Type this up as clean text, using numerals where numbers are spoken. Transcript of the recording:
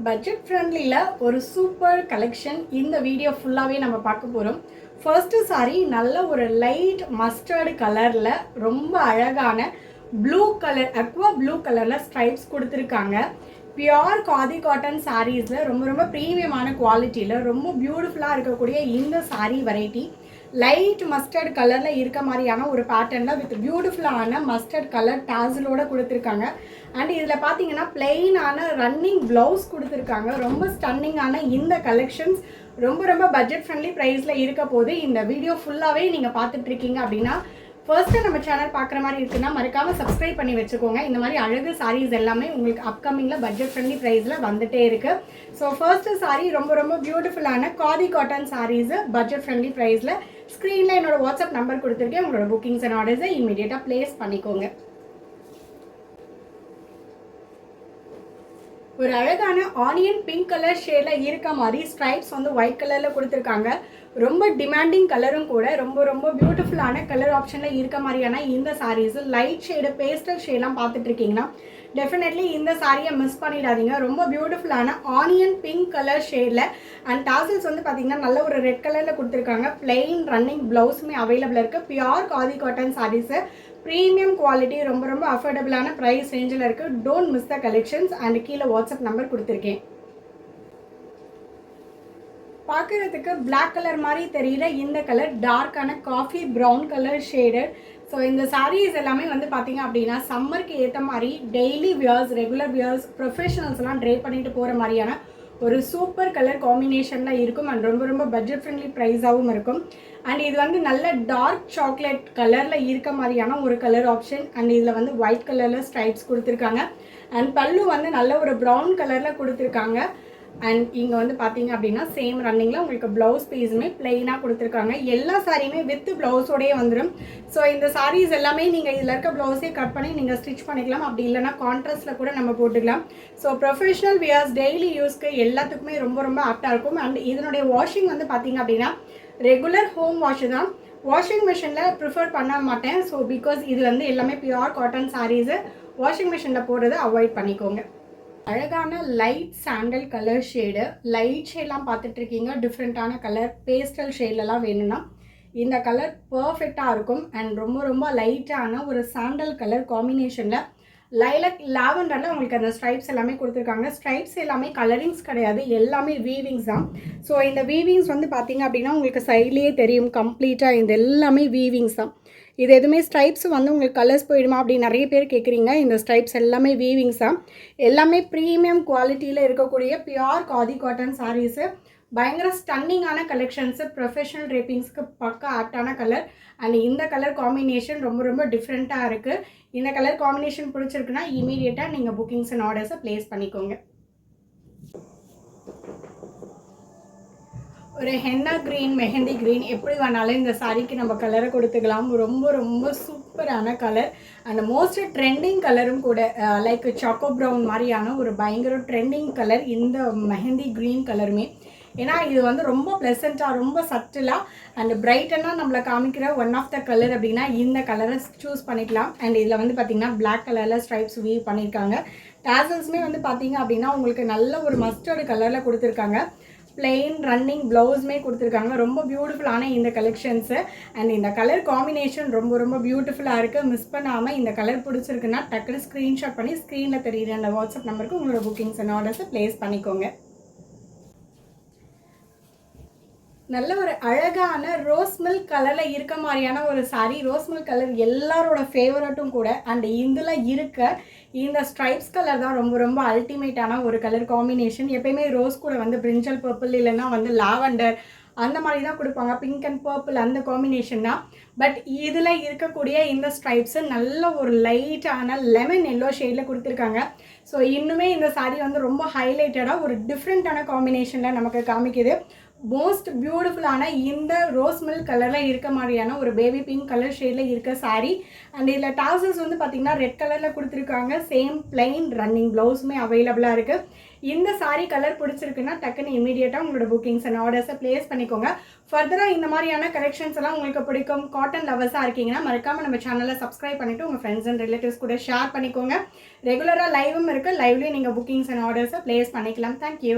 Budget ஃப்ரெண்ட்லியில் ஒரு super collection இந்த video ஃபுல்லாகவே நம்ம பார்க்க போகிறோம். ஃபர்ஸ்ட்டு சாரி நல்ல ஒரு லைட் மஸ்டர்டு கலரில் ரொம்ப அழகான ப்ளூ கலர் அக்வா ப்ளூ கலரில் ஸ்ட்ரைப்ஸ் கொடுத்துருக்காங்க. பியோர் காதி காட்டன் சாரீஸில் ரொம்ப ரொம்ப ப்ரீமியமான குவாலிட்டியில் ரொம்ப பியூட்டிஃபுல்லாக இருக்கக்கூடிய இந்த சாரீ வெரைட்டி லைட் மஸ்டர்ட் கலரில் இருக்க மாதிரியான ஒரு பேட்டர்னில் வித் பியூட்டிஃபுல்லான மஸ்டர்ட் கலர் டாசிலோடு கொடுத்துருக்காங்க. அண்ட் இதில் பார்த்தீங்கன்னா பிளெயினான ரன்னிங் ப்ளவுஸ் கொடுத்துருக்காங்க. ரொம்ப ஸ்டன்னிங்கான இந்த கலெக்ஷன்ஸ் ரொம்ப ரொம்ப பட்ஜெட் ஃப்ரெண்ட்லி ப்ரைஸில் இருக்க போது இந்த வீடியோ ஃபுல்லாகவே நீங்கள் பார்த்துட்ருக்கீங்க அப்படின்னா ஃபர்ஸ்ட்டு நம்ம சேனல் பார்க்குற மாதிரி இருக்குன்னா மறக்காமல் சப்ஸ்கிரைப் பண்ணி வச்சுக்கோங்க. இந்த மாதிரி அழகு சாரீஸ் எல்லாமே உங்களுக்கு அப்கமிங்கில் பட்ஜெட் ஃப்ரெண்ட்லி ப்ரைஸில் வந்துட்டே இருக்குது. ஸோ ஃபர்ஸ்ட்டு சாரீ ரொம்ப ரொம்ப பியூட்டிஃபுல்லான khadi cotton saris budget friendly ப்ரைஸில் ஸ்க்ரீனில் என்னோட வாட்ஸ்அப் நம்பர் கொடுத்துருக்கேன். உங்களோட புக்கிங்ஸ் அண்ட் ஆர்டர்ஸை இமீடியட்டாக ப்ளேஸ் பண்ணிக்கோங்க. ஒரு அழகான ஆனியன் பிங்க் கலர் ஷேடில் இருக்க மாதிரி ஸ்ட்ரைப்ஸ் வந்து ஒயிட் கலரில் கொடுத்துருக்காங்க. ரொம்ப டிமாண்டிங் கலரும் கூட. ரொம்ப ரொம்ப பியூட்டிஃபுல்லான கலர் ஆப்ஷனில் இருக்க மாதிரியான இந்த சாரீஸு லைட் ஷேடு பேஸ்டல் ஷேட்லாம் பார்த்துட்ருக்கீங்கன்னா டெஃபினெட்லி இந்த சாரியை மிஸ் பண்ணிடாதீங்க. ரொம்ப பியூட்டிஃபுல்லான ஆனியன் பிங்க் கலர் ஷேடில் அண்ட் டாசல்ஸ் வந்து பார்த்திங்கன்னா நல்ல ஒரு ரெட் கலரில் கொடுத்துருக்காங்க. பிளெயின் ரன்னிங் ப்ளவுஸுமே அவைலபிள் இருக்குது. Pure khadi cotton saris premium quality ரொம்ப ரொம்ப அஃபோர்டபுளான ப்ரைஸ் ரேஞ்சில் இருக்குது. Don't miss the collections. And கீழே வாட்ஸ்அப் நம்பர் கொடுத்துருக்கேன். பார்க்குறதுக்கு பிளாக் கலர் மாதிரி தெரியல இந்த கலர் டார்க்கான coffee brown colour shaded. So இந்த சாரீஸ் எல்லாமே வந்து பார்த்திங்க அப்படின்னா சம்மருக்கு ஏற்ற மாதிரி டெய்லி வியர்ஸ், ரெகுலர் வியர்ஸ், ப்ரொஃபஷனல்ஸ்லாம் ட்ரை பண்ணிட்டு போகிற மாதிரியான ஒரு சூப்பர் கலர் காம்பினேஷனில் இருக்கும். அண்ட் ரொம்ப ரொம்ப பட்ஜெட் ஃப்ரெண்ட்லி ப்ரைஸாகவும் இருக்கும். அண்ட் இது வந்து நல்ல டார்க் சாக்லேட் கலரில் இருக்க மாதிரியான ஒரு கலர் ஆப்ஷன். அண்ட் இதில் வந்து ஒயிட் கலரில் ஸ்ட்ரைப்ஸ் கொடுத்துருக்காங்க. அண்ட் பல்லு வந்து நல்ல ஒரு ப்ரௌன் கலரில் கொடுத்துருக்காங்க. அண்ட் இங்கே வந்து பார்த்தீங்க அப்படின்னா சேம் ரன்னிங்கில் உங்களுக்கு ப்ளவுஸ் பீஸுமே பிளெயினாக கொடுத்துருக்காங்க. எல்லா சாரியுமே வித் ப்ளவுஸோடையே வந்துடும். ஸோ இந்த சாரீஸ் எல்லாமே நீங்கள் இதில் இருக்க ப்ளவுஸே கட் பண்ணி நீங்கள் ஸ்டிச் பண்ணிக்கலாம். அப்படி இல்லைனா கான்ட்ராஸ்ட்டில் கூட நம்ம போட்டுக்கலாம். ஸோ ப்ரொஃபஷனல் வியர்ஸ், டெய்லி யூஸ்க்கு எல்லாத்துக்குமே ரொம்ப ரொம்ப ஆப்டாக இருக்கும். அண்ட் இதனுடைய வாஷிங் வந்து பார்த்தீங்க அப்படின்னா ரெகுலர் ஹோம் வாஷ் தான். வாஷிங் மிஷினில் ப்ரிஃபர் பண்ண மாட்டேன். ஸோ பிகாஸ் இது வந்து எல்லாமே பியோர் காட்டன் சாரீஸு வாஷிங் மிஷினில் போடுறதை அவாய்ட் பண்ணிக்கோங்க. அழகான light sandal colour shade, light ஷேட்லாம் பார்த்துட்ருக்கீங்க. டிஃப்ரெண்ட்டான கலர் பேஸ்டல் ஷேட்லலாம் வேணும்னா இந்த கலர் பர்ஃபெக்டாக இருக்கும். அண்ட் ரொம்ப ரொம்ப லைட்டான ஒரு சாண்டல் கலர் காம்பினேஷனில் லைலக் லாவெண்டரில் உங்களுக்கு அந்த ஸ்ட்ரைப்ஸ் எல்லாமே கொடுத்துருக்காங்க. ஸ்ட்ரைப்ஸ் எல்லாமே கலரிங்ஸ் கிடையாது, எல்லாமே வீவிங்ஸ் தான். ஸோ இந்த வீவிங்ஸ் வந்து பார்த்திங்க அப்படின்னா உங்களுக்கு சைட்லேயே தெரியும் கம்ப்ளீட்டாக இந்த எல்லாமே வீவிங்ஸ் தான். இது எதுவுமே ஸ்ட்ரைப்ஸ் வந்து உங்களுக்கு கலர்ஸ் போயிடுமா அப்படின்னு நிறைய பேர் கேட்குறீங்க. இந்த ஸ்ட்ரைப்ஸ் எல்லாமே வீவிங்ஸ் தான். எல்லாமே ப்ரீமியம் குவாலிட்டியில் இருக்கக்கூடிய பியோர் காதி காட்டன் சாரீஸு. பயங்கர ஸ்டன்னிங்கான கலெக்ஷன்ஸு, ப்ரொஃபஷனல் ட்ரேப்பிங்ஸ்க்கு பக்கா ஆப்டான கலர். அண்ட் இந்த கலர் காம்பினேஷன் ரொம்ப ரொம்ப டிஃப்ரெண்ட்டாக இருக்குது. இந்த கலர் காம்பினேஷன் பிடிச்சிருக்குன்னா இமீடியட்டாக நீங்கள் புக்கிங்ஸ் அண்ட் ஆர்டர்ஸை ப்ளேஸ் பண்ணிக்கோங்க. ஒரு ஹென்னா க்ரீன், மெஹந்தி க்ரீன் எப்படி வேணாலும் இந்த சாரீக்கு நம்ம கலரை கொடுத்துக்கலாம். ரொம்ப ரொம்ப சூப்பரான கலர் அண்ட் மோஸ்ட் ட்ரெண்டிங் கலரும் கூட. லைக் சாக்கோ ப்ரௌன் மாதிரியான ஒரு பயங்கர ட்ரெண்டிங் கலர் இந்த மெஹந்தி க்ரீன் கலருமே. ஏன்னா இது வந்து ரொம்ப ப்ளசண்ட்டாக, ரொம்ப சட்டிலாக அண்ட் பிரைட்டனாக நம்மளை காமிக்கிற ஒன் ஆஃப் த கலர் அப்படின்னா இந்த கலரை சூஸ் பண்ணிக்கலாம். அண்ட் இதில் வந்து பார்த்திங்கன்னா பிளாக் கலரில் ஸ்ட்ரைப்ஸ் வீவ் பண்ணியிருக்காங்க. டாசல்ஸுமே வந்து பார்த்திங்க அப்படின்னா உங்களுக்கு நல்ல ஒரு மஸ்டர்டு கலரில் கொடுத்துருக்காங்க. பிளெயின் ரன்னிங் ப்ளவுஸுமே கொடுத்துருக்காங்க. ரொம்ப பியூட்டிஃபுல்லான இந்த கலெக்ஷன்ஸு. அண்ட் இந்த கலர் காம்பினேஷன் ரொம்ப ரொம்ப பியூட்டிஃபுல்லாக இருக்குது. மிஸ் பண்ணாமல் இந்த கலர் பிடிச்சிருக்குன்னா டக்குனு ஸ்க்ரீன்ஷாட் பண்ணி ஸ்க்ரீனில் தெரியுற அந்த வாட்ஸ்அப் நம்பருக்கு உங்களோட புக்கிங்ஸ் அண்ட் ஆர்டர்ஸை ப்ளேஸ் பண்ணிக்கோங்க. நல்ல ஒரு அழகான ரோஸ் மில்க் கலரில் இருக்க மாதிரியான ஒரு சாரீ. ரோஸ் மில்க் கலர் எல்லாரோட ஃபேவரட்டும் கூட. அண்ட் இதில் இருக்க இந்த ஸ்ட்ரைப்ஸ் கலர் தான் ரொம்ப ரொம்ப அல்டிமேட்டான ஒரு கலர் காம்பினேஷன். எப்பயுமே ரோஸ் கூட வந்து பிரிஞ்சல் பர்பிள் இல்லைன்னா வந்து லாவெண்டர் அந்த மாதிரி தான் கொடுப்பாங்க. பிங்க் அண்ட் பர்பிள் அந்த காம்பினேஷன் தான். பட் இதில் இருக்கக்கூடிய இந்த ஸ்ட்ரைப்ஸு நல்ல ஒரு லைட்டான லெமன் எல்லோ ஷேடில் கொடுத்துருக்காங்க. ஸோ இன்னுமே இந்த சாரீ வந்து ரொம்ப ஹைலைட்டடாக ஒரு டிஃப்ரெண்ட்டான காம்பினேஷனில் நமக்கு காமிக்குது. மோஸ்ட் பியூட்டிஃபுல்லான இந்த ரோஸ் மில்க் கலரில் இருக்க மாதிரியான ஒரு பேபி பிங்க் கலர் ஷேடில் இருக்க சாரீ. அண்ட் இதில் டாசல்ஸ் வந்து பார்த்திங்கன்னா ரெட் கலரில் கொடுத்துருக்காங்க. சேம் பிளெயின் ரன்னிங் ப்ளவுஸுமே அவைலபிளாக இருக்குது. இந்த saree கலர் பிடிச்சிருக்குன்னா டக்குன்னு இமீடியட்டாக உங்களோட புக்கிங்ஸ் அண்ட் ஆர்டர்ஸை ப்ளேஸ் பண்ணிக்கோங்க. ஃபர்தராக இந்த மாதிரியான கலெக்ஷன்ஸ் எல்லாம் உங்களுக்கு பிடிக்கும், காட்டன் லவர்ஸாக இருக்கீங்கன்னா மறக்காமல் நம்ம சேனலை சப்ஸ்கிரைப் பண்ணிவிட்டு உங்கள் ஃப்ரெண்ட்ஸ் அண்ட் ரிலேட்டிவ்ஸ் கூட ஷேர் பண்ணிக்கோங்க. ரெகுலராக லைவும் இருக்குது, லைவ்லேயும் நீங்கள் புக்கிங்ஸ் அண்ட் ஆர்டர்ஸை ப்ளேஸ் பண்ணிக்கலாம். தேங்க்யூ.